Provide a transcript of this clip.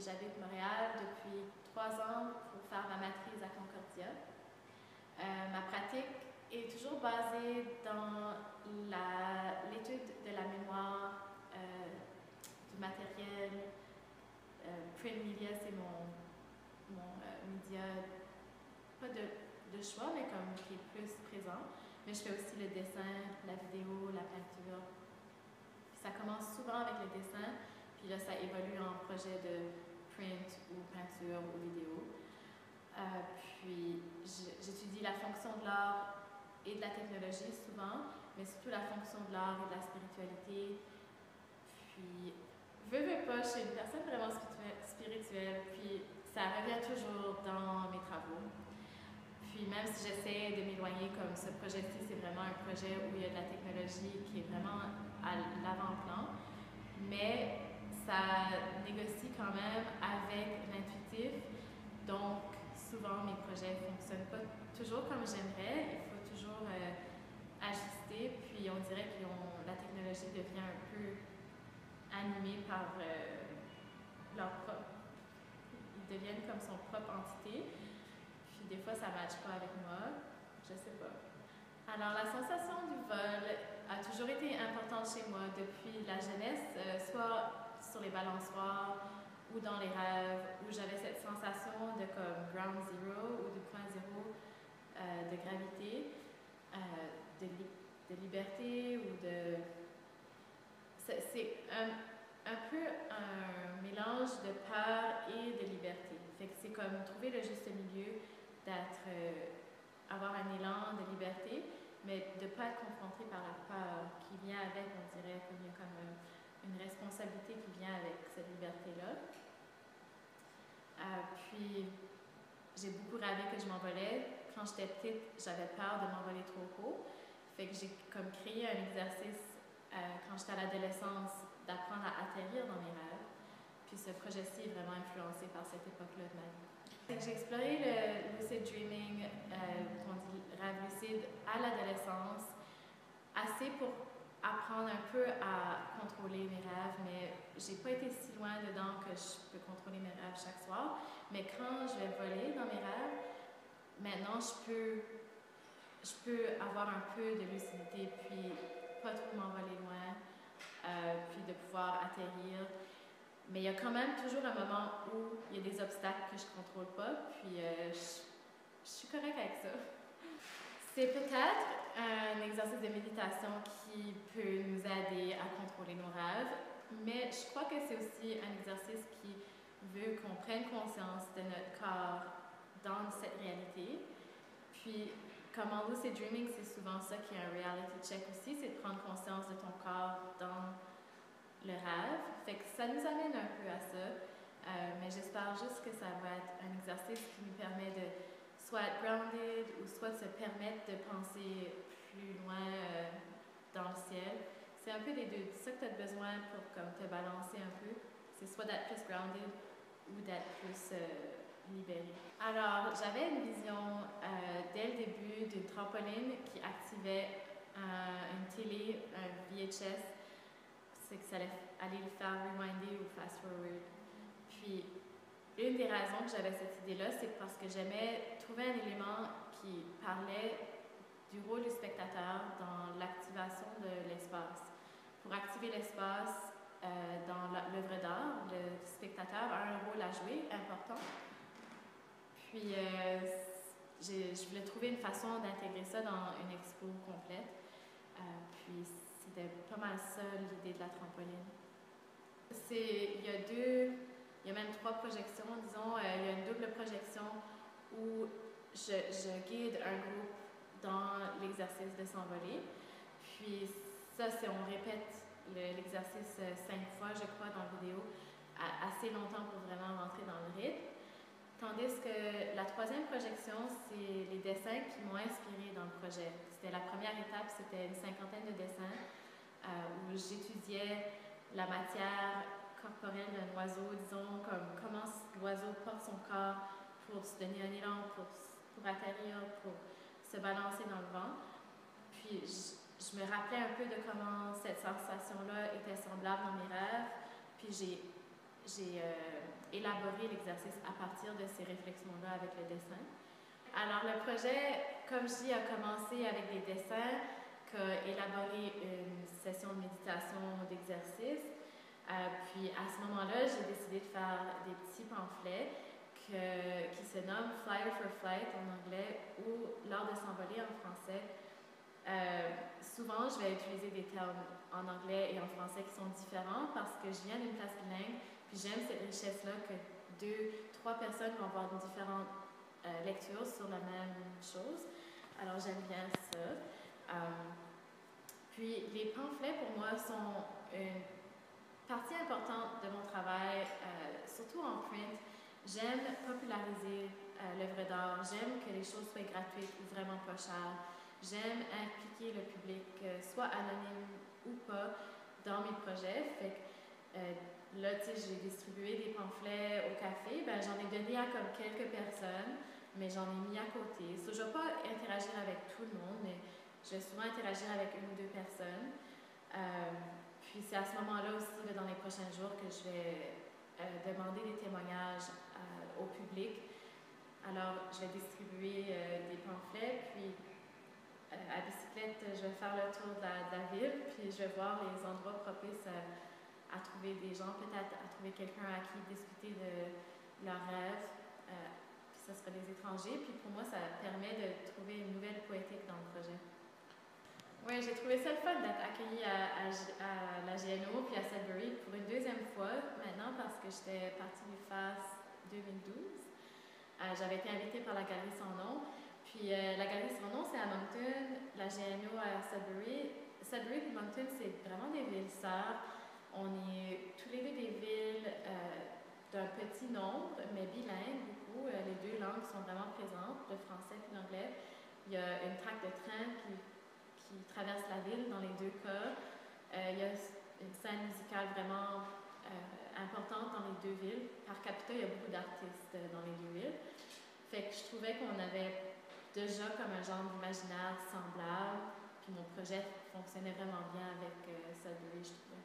j'habite Montréal depuis 3 ans pour faire ma maîtrise à Concordia. Ma pratique est toujours basée dans l'étude de la mémoire, du matériel. Print media, c'est mon média, pas de choix, mais comme qui est plus présent. Mais je fais aussi le dessin, la vidéo, la peinture. Puis ça commence souvent avec le dessin, puis là ça évolue en projet de print ou peinture ou vidéo. Puis j'étudie la fonction de l'art et de la technologie souvent, mais surtout la fonction de l'art et de la spiritualité. Puis, veux pas, je suis une personne vraiment spirituelle, puis ça revient toujours dans mes travaux. Puis même si j'essaie de m'éloigner, comme ce projet-ci, c'est vraiment un projet où il y a de la technologie qui est vraiment à l'avant-plan, mais ça négocie quand même avec l'intuitif. Donc, souvent, mes projets ne fonctionnent pas toujours comme j'aimerais. Il faut toujours ajuster, puis on dirait que la technologie devient un peu animés par leur propre. Ils deviennent comme son propre entité. Puis des fois, ça ne matche pas avec moi. Je sais pas. Alors, la sensation du vol a toujours été importante chez moi depuis la jeunesse, soit sur les balançoires ou dans les rêves, où j'avais cette sensation de comme ground zero ou de point zéro, de gravité, de liberté ou de... C'est un peu un mélange de peur et de liberté. Fait que c'est comme trouver le juste milieu, avoir un élan de liberté, mais de ne pas être confronté par la peur qui vient avec, on dirait, qu'il y a comme une responsabilité qui vient avec cette liberté-là. Puis, j'ai beaucoup rêvé que je m'envolais. Quand j'étais petite, j'avais peur de m'envoler trop haut. Fait que j'ai comme créé un exercice quand j'étais à l'adolescence d'apprendre à atterrir dans mes rêves. Puis ce projet-ci est vraiment influencé par cette époque-là de ma vie. J'ai exploré le lucid dreaming, qu'on dit rêve lucide, à l'adolescence, assez pour apprendre un peu à contrôler mes rêves, mais j'ai pas été si loin dedans que je peux contrôler mes rêves chaque soir. Mais quand je vais voler dans mes rêves, maintenant je peux avoir un peu de lucidité, puis pas trop m'envoler loin, puis de pouvoir atterrir. Mais il y a quand même toujours un moment où il y a des obstacles que je ne contrôle pas, puis je suis correcte avec ça. C'est peut-être un exercice de méditation qui peut nous aider à contrôler nos rêves, mais je crois que c'est aussi un exercice qui veut qu'on prenne conscience de notre corps dans cette réalité. Puis, comme en lucid dreaming, c'est souvent ça qui est un reality check aussi, c'est de prendre conscience de ton corps dans le rêve. Fait que ça nous amène un peu à ça, mais j'espère juste que ça va être un exercice qui nous permet de soit être grounded ou soit se permettre de penser plus loin dans le ciel. C'est un peu des deux. C'est ça que tu as besoin pour comme, te balancer un peu. C'est soit d'être plus grounded ou d'être plus libéré. Alors, j'avais une vision dès le début d'une trampoline qui activait une télé, un VHS. C'est que ça allait aller le faire rewinder ou fast forward. Puis, une des raisons que j'avais cette idée-là, c'est parce que j'aimais trouver un élément qui parlait du rôle du spectateur dans l'activation de l'espace. Pour activer l'espace dans l'œuvre d'art, le spectateur a un rôle à jouer important. Puis, je voulais trouver une façon d'intégrer ça dans une expo complète. Puis, c'était pas mal ça l'idée de la trampoline. Il y a même 3 projections, disons. Il y a une double projection où je guide un groupe dans l'exercice de s'envoler. Puis ça, on répète l'exercice 5 fois, je crois, dans la vidéo, assez longtemps pour vraiment rentrer dans le rythme. Tandis que la 3e projection, c'est les dessins qui m'ont inspirée dans le projet. C'était la première étape, c'était une 50aine de dessins où j'étudiais la matière corporelle d'un oiseau, disons, comme comment l'oiseau porte son corps pour se donner un élan, pour atterrir, pour se balancer dans le vent. Puis je me rappelais un peu de comment cette sensation-là était semblable dans mes rêves. Puis j'ai j'ai élaboré l'exercice à partir de ces réflexions-là avec le dessin. Alors le projet, comme je dis, a commencé avec des dessins, qu'a élaboré une session de méditation d'exercice. Puis à ce moment-là, j'ai décidé de faire des petits pamphlets qui se nomment Flyer for Flight en anglais ou L'art de s'envoler en français. Souvent, je vais utiliser des termes en anglais et en français qui sont différents parce que je viens d'une classe bilingue, puis j'aime cette richesse-là que 2-3 personnes vont avoir différentes lectures sur la même chose. Alors, j'aime bien ça. Puis, les pamphlets, pour moi, sont une partie importante de mon travail, surtout en print. J'aime populariser l'œuvre d'art. J'aime que les choses soient gratuites ou vraiment pas chères. J'aime impliquer le public, soit anonyme ou pas, dans mes projets. Fait que là, tu sais, j'ai distribué des pamphlets au café. Ben, j'en ai donné à comme quelques personnes, mais j'en ai mis à côté. So, je ne vais pas interagir avec tout le monde, mais je vais souvent interagir avec une ou deux personnes. Puis c'est à ce moment-là aussi, là, dans les prochains jours, que je vais demander des témoignages au public. Alors, je vais distribuer des pamphlets, puis à bicyclette, je vais faire le tour de la ville, puis je vais voir les endroits propices à trouver des gens, peut-être à trouver quelqu'un à qui discuter de leurs rêves. Puis ce sera des étrangers. Puis pour moi, ça permet de trouver une nouvelle poétique dans le projet. Oui, j'ai trouvé ça le fun d'être accueillie à la GNO puis à Sudbury pour une deuxième fois maintenant parce que j'étais partie du FAS 2012. J'avais été invitée par la Galerie Sans Nom. Puis la Galerie Sans Nom, c'est à Moncton, la GNO à Sudbury. Sudbury et Moncton, c'est vraiment des villes sœurs. On est tous les deux des villes d'un petit nombre, mais bilingues beaucoup. Les deux langues sont vraiment présentes, le français et l'anglais. Il y a une traque de train qui traverse la ville dans les deux cas. Il y a une scène musicale vraiment importante dans les deux villes. Par capita, il y a beaucoup d'artistes dans les deux villes. Fait que je trouvais qu'on avait déjà comme un genre d'imaginaire semblable. Puis mon projet fonctionnait vraiment bien avec Sudbury, je trouvais.